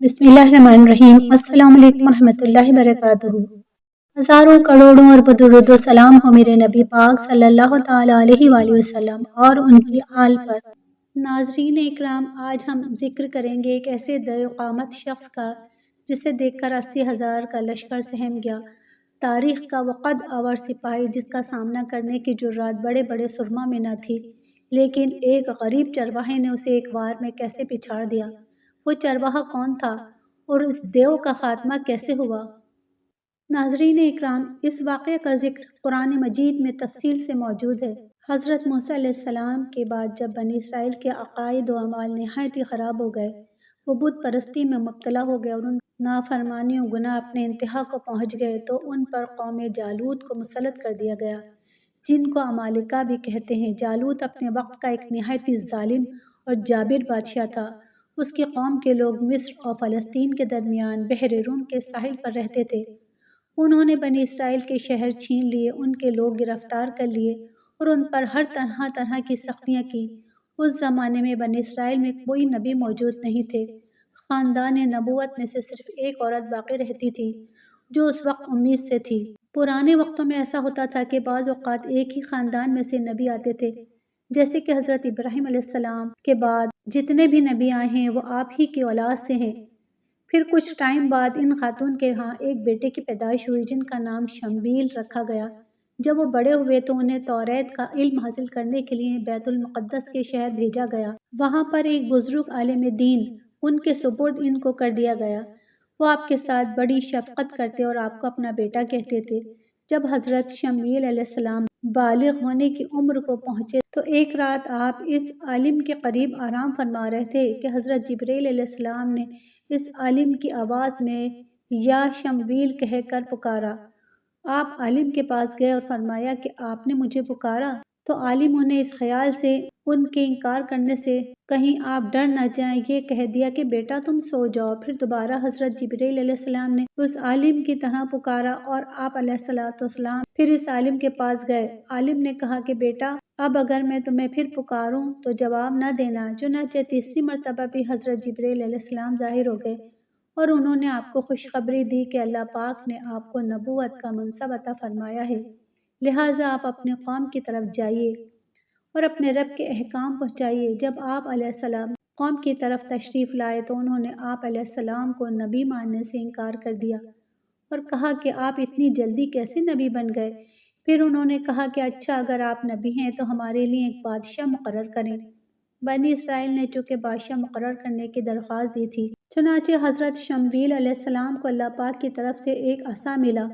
بسم اللہ الرحمن الرحیم۔ السلام علیکم ورحمۃ اللہ وبرکاتہ۔ ہزاروں کروڑوں اور درود و سلام ہو میرے نبی پاک صلی اللہ تعالیٰ علیہ وآلہ وسلم اور ان کی آل پر۔ ناظرین اکرام، آج ہم ذکر کریں گے ایک ایسے دیو قامت شخص کا جسے دیکھ کر 80,000 کا لشکر سہم گیا، تاریخ کا وہ قد آور سپاہی جس کا سامنا کرنے کی جرات بڑے بڑے سرما میں نہ تھی، لیکن ایک غریب چرواہے نے اسے ایک وار میں کیسے پچھاڑ دیا۔ وہ چرواہا کون تھا اور اس دیو کا خاتمہ کیسے ہوا؟ ناظرین اکرام، اس واقعے کا ذکر قرآن مجید میں تفصیل سے موجود ہے۔ حضرت موسیٰ علیہ السلام کے بعد جب بنی اسرائیل کے عقائد و اعمال نہایت ہی خراب ہو گئے، وہ بت پرستی میں مبتلا ہو گئے اور ان نافرمانی و گناہ اپنے انتہا کو پہنچ گئے تو ان پر قوم جالوت کو مسلط کر دیا گیا، جن کو عمالقہ بھی کہتے ہیں۔ جالوت اپنے وقت کا ایک نہایت ہی ظالم اور جابر بادشاہ تھا۔ اس کی قوم کے لوگ مصر اور فلسطین کے درمیان بحر روم کے ساحل پر رہتے تھے۔ انہوں نے بنی اسرائیل کے شہر چھین لیے، ان کے لوگ گرفتار کر لیے اور ان پر ہر طرح کی سختیاں کی۔ اس زمانے میں بنی اسرائیل میں کوئی نبی موجود نہیں تھے۔ خاندان نبوت میں سے صرف ایک عورت باقی رہتی تھی جو اس وقت امید سے تھی۔ پرانے وقتوں میں ایسا ہوتا تھا کہ بعض اوقات ایک ہی خاندان میں سے نبی آتے تھے، جیسے کہ حضرت ابراہیم علیہ السلام کے بعد جتنے بھی نبی آئے ہیں وہ آپ ہی کی اولاد سے ہیں۔ پھر کچھ ٹائم بعد ان خاتون کے ہاں ایک بیٹے کی پیدائش ہوئی جن کا نام شمویل رکھا گیا۔ جب وہ بڑے ہوئے تو انہیں توریت کا علم حاصل کرنے کے لیے بیت المقدس کے شہر بھیجا گیا۔ وہاں پر ایک بزرگ عالم دین ان کے سپرد ان کو کر دیا گیا۔ وہ آپ کے ساتھ بڑی شفقت کرتے اور آپ کو اپنا بیٹا کہتے تھے۔ جب حضرت شمویل علیہ السلام بالغ ہونے کی عمر کو پہنچے تو ایک رات آپ اس عالم کے قریب آرام فرما رہے تھے کہ حضرت جبرائیل علیہ السلام نے اس عالم کی آواز میں یا شمویل کہہ کر پکارا۔ آپ عالم کے پاس گئے اور فرمایا کہ آپ نے مجھے پکارا؟ تو عالم انہیں اس خیال سے ان کے انکار کرنے سے کہیں آپ ڈر نہ جائیں یہ کہہ دیا کہ بیٹا تم سو جاؤ۔ پھر دوبارہ حضرت جبرائیل علیہ السلام نے اس عالم کی طرح پکارا اور آپ علیہ السلام پھر اس عالم کے پاس گئے۔ عالم نے کہا کہ بیٹا اب اگر میں تمہیں پھر پکاروں تو جواب نہ دینا۔ چنانچہ تیسری مرتبہ بھی حضرت جبرائیل علیہ السلام ظاہر ہو گئے اور انہوں نے آپ کو خوشخبری دی کہ اللہ پاک نے آپ کو نبوت کا منصب عطا فرمایا ہے، لہٰذا آپ اپنے قوم کی طرف جائیے اور اپنے رب کے احکام پہنچائیے۔ جب آپ علیہ السلام قوم کی طرف تشریف لائے تو انہوں نے آپ علیہ السلام کو نبی ماننے سے انکار کر دیا اور کہا کہ آپ اتنی جلدی کیسے نبی بن گئے؟ پھر انہوں نے کہا کہ اچھا اگر آپ نبی ہیں تو ہمارے لیے ایک بادشاہ مقرر کریں۔ بنی اسرائیل نے چونکہ بادشاہ مقرر کرنے کی درخواست دی تھی، چنانچہ حضرت شمویل علیہ السلام کو اللہ پاک کی طرف سے ایک عصا ملا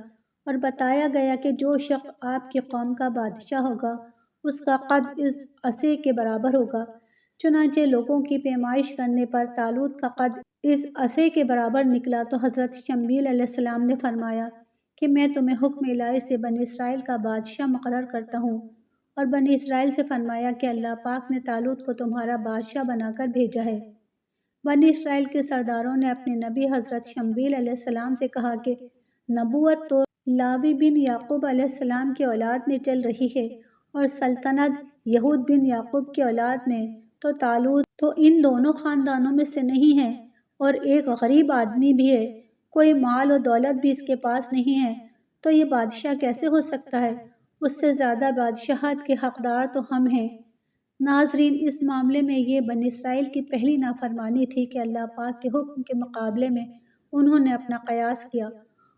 اور بتایا گیا کہ جو شخص آپ کی قوم کا بادشاہ ہوگا اس کا قد اس عصے کے برابر ہوگا۔ چنانچہ لوگوں کی پیمائش کرنے پر طالوت کا قد اس عصے کے برابر نکلا تو حضرت شمویل علیہ السلام نے فرمایا کہ میں تمہیں حکم الہی سے بنی اسرائیل کا بادشاہ مقرر کرتا ہوں، اور بنی اسرائیل سے فرمایا کہ اللہ پاک نے طالوت کو تمہارا بادشاہ بنا کر بھیجا ہے۔ بنی اسرائیل کے سرداروں نے اپنے نبی حضرت شمویل علیہ السلام سے کہا کہ نبوت تو لاوی بن یعقوب علیہ السلام کی اولاد میں چل رہی ہے اور سلطنت یہود بن یعقوب کی اولاد میں، تو طالوت تو ان دونوں خاندانوں میں سے نہیں ہے اور ایک غریب آدمی بھی ہے، کوئی مال و دولت بھی اس کے پاس نہیں ہے، تو یہ بادشاہ کیسے ہو سکتا ہے؟ اس سے زیادہ بادشاہت کے حقدار تو ہم ہیں۔ ناظرین، اس معاملے میں یہ بنی اسرائیل کی پہلی نافرمانی تھی کہ اللہ پاک کے حکم کے مقابلے میں انہوں نے اپنا قیاس کیا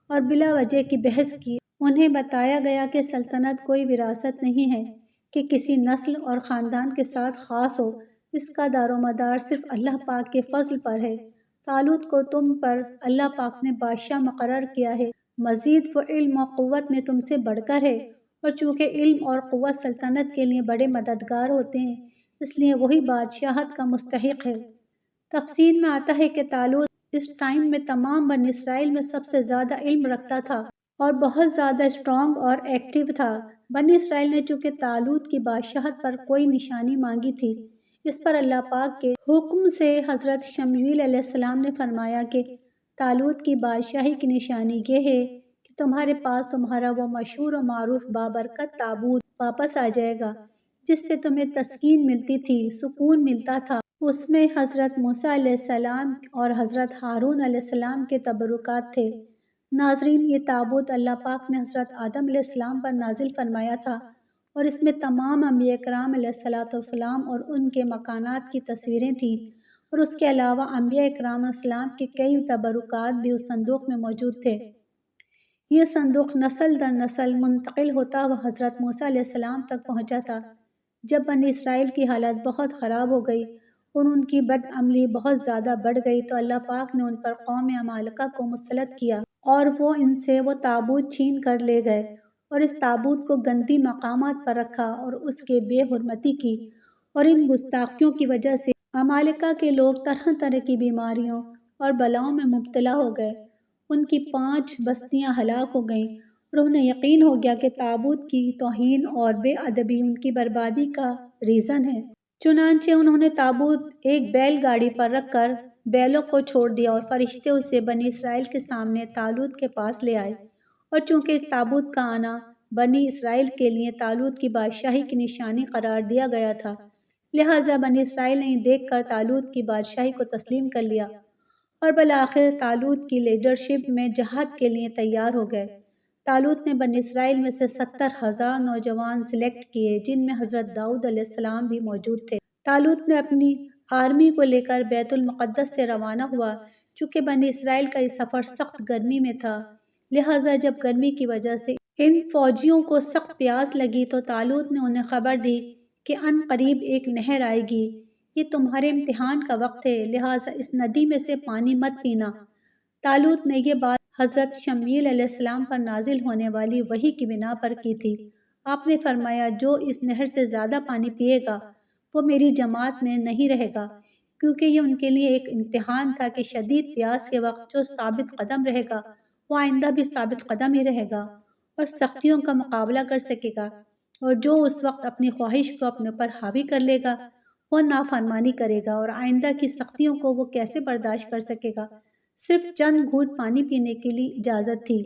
اور بلا وجہ کی بحث کی۔ انہیں بتایا گیا کہ سلطنت کوئی وراثت نہیں ہے کہ کسی نسل اور خاندان کے ساتھ خاص ہو، اس کا دار و مدار صرف اللہ پاک کے فضل پر ہے۔ طالوت کو تم پر اللہ پاک نے بادشاہ مقرر کیا ہے، مزید وہ علم و قوت میں تم سے بڑھ کر ہے، اور چونکہ علم اور قوت سلطنت کے لیے بڑے مددگار ہوتے ہیں اس لیے وہی بادشاہت کا مستحق ہے۔ تفسیر میں آتا ہے کہ طالوت اس ٹائم میں تمام بنی اسرائیل میں سب سے زیادہ علم رکھتا تھا اور بہت زیادہ اسٹرانگ اور ایکٹیو تھا۔ بنی اسرائیل نے چونکہ طالوت کی بادشاہت پر کوئی نشانی مانگی تھی، اس پر اللہ پاک کے حکم سے حضرت شمویل علیہ السلام نے فرمایا کہ طالوت کی بادشاہی کی نشانی یہ ہے کہ تمہارے پاس تمہارا وہ مشہور و معروف بابرکت تابوت واپس آ جائے گا جس سے تمہیں تسکین ملتی تھی، سکون ملتا تھا اس میں حضرت موسیٰ علیہ السلام اور حضرت ہارون علیہ السلام کے تبرکات تھے۔ ناظرین، یہ تابوت اللہ پاک نے حضرت آدم علیہ السلام پر نازل فرمایا تھا اور اس میں تمام انبیاء کرام علیہ السلام اور ان کے مکانات کی تصویریں تھیں، اور اس کے علاوہ انبیاء کرام علیہ السلام کے کئی تبرکات بھی اس صندوق میں موجود تھے۔ یہ صندوق نسل در نسل منتقل ہوتا ہوا حضرت موسیٰ علیہ السلام تک پہنچا تھا۔ جب بنی اسرائیل کی حالت بہت خراب ہو گئی اور ان کی بد عملی بہت زیادہ بڑھ گئی تو اللہ پاک نے ان پر قوم عمالقہ کو مسلط کیا اور وہ ان سے وہ تابوت چھین کر لے گئے اور اس تابوت کو گندی مقامات پر رکھا اور اس کے بے حرمتی کی، اور ان گستاخیوں کی وجہ سے عمالقہ کے لوگ طرح طرح کی بیماریوں اور بلاؤں میں مبتلا ہو گئے۔ ان کی 5 بستیاں ہلاک ہو گئیں اور انہیں یقین ہو گیا کہ تابوت کی توہین اور بے ادبی ان کی بربادی کا ریزن ہے۔ چنانچہ انہوں نے تابوت ایک بیل گاڑی پر رکھ کر بیلوں کو چھوڑ دیا اور فرشتے اسے بنی اسرائیل کے سامنے طالوت کے پاس لے آئے، اور چونکہ اس تابوت کا آنا بنی اسرائیل کے لیے طالوت کی بادشاہی کی نشانی قرار دیا گیا تھا، لہٰذا بنی اسرائیل نے دیکھ کر طالوت کی بادشاہی کو تسلیم کر لیا اور بالآخر طالوت کی لیڈرشپ میں جہاد کے لیے تیار ہو گئے۔ طالوت نے بنی اسرائیل میں سے 70,000 نوجوان سلیکٹ کیے، جن میں حضرت داؤد علیہ السلام بھی موجود تھے۔ طالوت نے اپنی آرمی کو لے کر بیت المقدس سے روانہ ہوا۔ چونکہ بنی اسرائیل کا یہ سفر سخت گرمی میں تھا، لہٰذا جب گرمی کی وجہ سے ان فوجیوں کو سخت پیاس لگی تو طالوت نے انہیں خبر دی کہ ان قریب ایک نہر آئے گی، یہ تمہارے امتحان کا وقت ہے، لہٰذا اس ندی میں سے پانی مت پینا۔ طالوت نے یہ بات حضرت شمویل علیہ السلام پر نازل ہونے والی وحی کی بنا پر کی تھی۔ آپ نے فرمایا، جو اس نہر سے زیادہ پانی پیے گا وہ میری جماعت میں نہیں رہے گا، کیونکہ یہ ان کے لیے ایک امتحان تھا کہ شدید پیاس کے وقت جو ثابت قدم رہے گا وہ آئندہ بھی ثابت قدم ہی رہے گا اور سختیوں کا مقابلہ کر سکے گا، اور جو اس وقت اپنی خواہش کو اپنے پر حاوی کر لے گا وہ نافرمانی کرے گا، اور آئندہ کی سختیوں کو وہ کیسے برداشت کر سکے گا۔ صرف چند گھونٹ پانی پینے کے لیے اجازت تھی،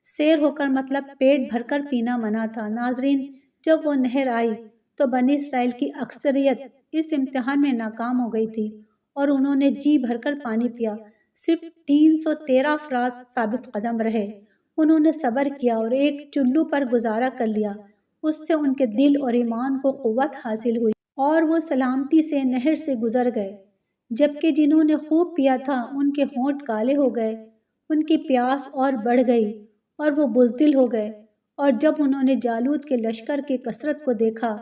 سیر ہو کر مطلب پیٹ بھر کر پینا منع تھا۔ ناظرین، جب وہ نہر آئی تو بنی اسرائیل کی اکثریت اس امتحان میں ناکام ہو گئی تھی اور انہوں نے جی بھر کر پانی پیا۔ صرف 313 افراد ثابت قدم رہے، انہوں نے صبر کیا اور ایک چلو پر گزارا کر لیا، اس سے ان کے دل اور ایمان کو قوت حاصل ہوئی اور وہ سلامتی سے نہر سے گزر گئے، جبکہ جنہوں نے خوب پیا تھا ان کے ہونٹ کالے ہو گئے، ان کی پیاس اور بڑھ گئی اور وہ بزدل ہو گئے، اور جب انہوں نے جالوت کے لشکر کی کثرت کو دیکھا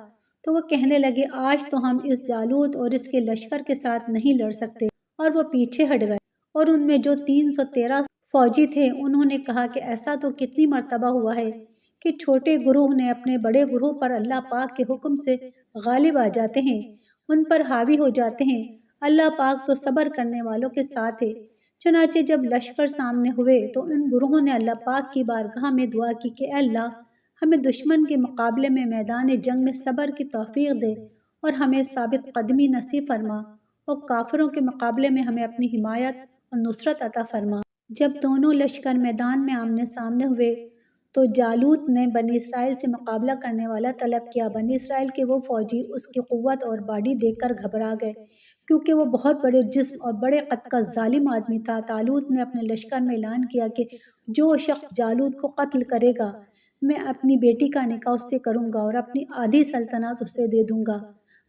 تو وہ کہنے لگے، آج تو ہم اس جالوت اور اس کے لشکر کے ساتھ نہیں لڑ سکتے، اور وہ پیچھے ہٹ گئے۔ اور ان میں جو 313 فوجی تھے انہوں نے کہا کہ ایسا تو کتنی مرتبہ ہوا ہے کہ چھوٹے گروہ نے اپنے بڑے گروہ پر اللہ پاک کے حکم سے غالب آ جاتے ہیں، ان پر حاوی ہو جاتے ہیں۔ اللہ پاک تو صبر کرنے والوں کے ساتھ ہے۔ چنانچہ جب لشکر سامنے ہوئے تو ان گروہوں نے اللہ پاک کی بارگاہ میں دعا کی کہ اے اللہ، ہمیں دشمن کے مقابلے میں میدان جنگ میں صبر کی توفیق دے اور ہمیں ثابت قدمی نصیب فرما، اور کافروں کے مقابلے میں ہمیں اپنی حمایت اور نصرت عطا فرما۔ جب دونوں لشکر میدان میں آمنے سامنے ہوئے تو جالوت نے بنی اسرائیل سے مقابلہ کرنے والا طلب کیا۔ بنی اسرائیل کے وہ فوجی اس کی قوت اور باڈی دیکھ کر گھبرا گئے، کیونکہ وہ بہت بڑے جسم اور بڑے قد کا ظالم آدمی تھا۔ طالوت نے اپنے لشکر میں اعلان کیا کہ جو شخص جالوت کو قتل کرے گا میں اپنی بیٹی کا نکاح اس سے کروں گا اور اپنی آدھی سلطنت اسے دے دوں گا،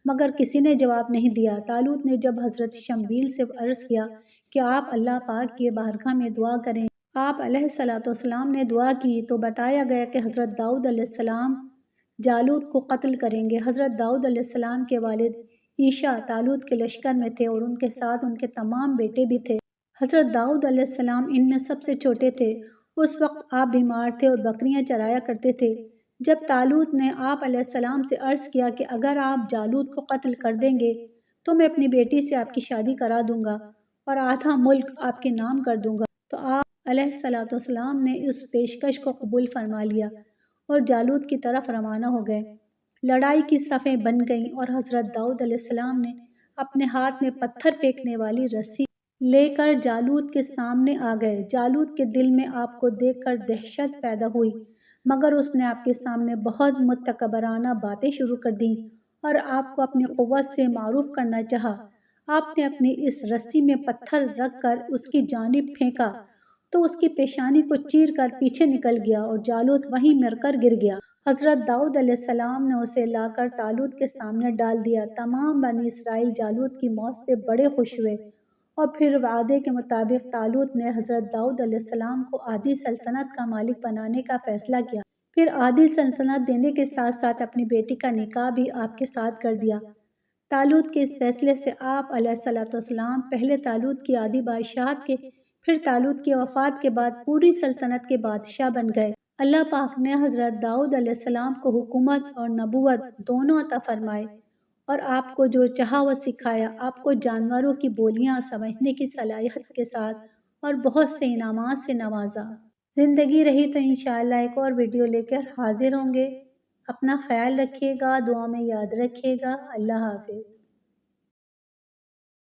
مگر کسی نے جواب نہیں دیا۔ طالوت نے جب حضرت شمویل سے عرض کیا کہ آپ اللہ پاک کی بارگاہ میں دعا کریں، آپ علیہ السلام نے دعا کی تو بتایا گیا کہ حضرت داؤد علیہ السلام جالوت کو قتل کریں گے۔ حضرت داؤد علیہ السلام کے والد عیشا طالوت کے لشکر میں تھے اور ان کے ساتھ ان کے تمام بیٹے بھی تھے۔ حضرت داؤد علیہ السلام ان میں سب سے چھوٹے تھے۔ اس وقت آپ بیمار تھے اور بکریاں چرایا کرتے تھے۔ جب طالوت نے آپ علیہ السلام سے عرض کیا کہ اگر آپ جالوت کو قتل کر دیں گے تو میں اپنی بیٹی سے آپ کی شادی کرا دوں گا اور آدھا ملک آپ کے نام کر دوں گا، تو آپ علیہ السلام نے اس پیشکش کو قبول فرما لیا اور جالوت کی طرف روانہ ہو گئے۔ لڑائی کی صفیں بن گئیں اور حضرت داؤد علیہ السلام نے اپنے ہاتھ میں پتھر پھینکنے والی رسی لے کر جالوت کے سامنے آ گئے۔ جالوت کے دل میں آپ کو دیکھ کر دہشت پیدا ہوئی، مگر اس نے آپ کے سامنے بہت متکبرانہ باتیں شروع کر دیں اور آپ کو اپنی قوت سے معروف کرنا چاہا۔ آپ نے اپنی اس رسی میں پتھر رکھ کر اس کی جانب پھینکا تو اس کی پیشانی کو چیر کر پیچھے نکل گیا اور جالوت وہیں مر کر گر گیا۔ حضرت داؤد علیہ السلام نے اسے لا کر طالوت کے سامنے ڈال دیا۔ تمام بنی اسرائیل جالوت کی موت سے بڑے خوش ہوئے اور پھر وعدے کے مطابق طالوت نے حضرت داؤد علیہ السلام کو عادل سلطنت کا مالک بنانے کا فیصلہ کیا۔ پھر عادل سلطنت دینے کے ساتھ ساتھ اپنی بیٹی کا نکاح بھی آپ کے ساتھ کر دیا۔ طالوت کے اس فیصلے سے آپ علیہ السلام پہلے طالوت کی عادی بادشاہت کے پھر طالوت کی وفات کے بعد پوری سلطنت کے بادشاہ بن گئے۔ اللہ پاک نے حضرت داؤد علیہ السلام کو حکومت اور نبوت دونوں عطا فرمائے اور آپ کو جو چاہا وہ سکھایا۔ آپ کو جانوروں کی بولیاں سمجھنے کی صلاحیت کے ساتھ اور بہت سے انعامات سے نوازا۔ زندگی رہی تو انشاءاللہ ایک اور ویڈیو لے کر حاضر ہوں گے۔ اپنا خیال رکھیے گا، دعا میں یاد رکھیے گا۔ اللہ حافظ۔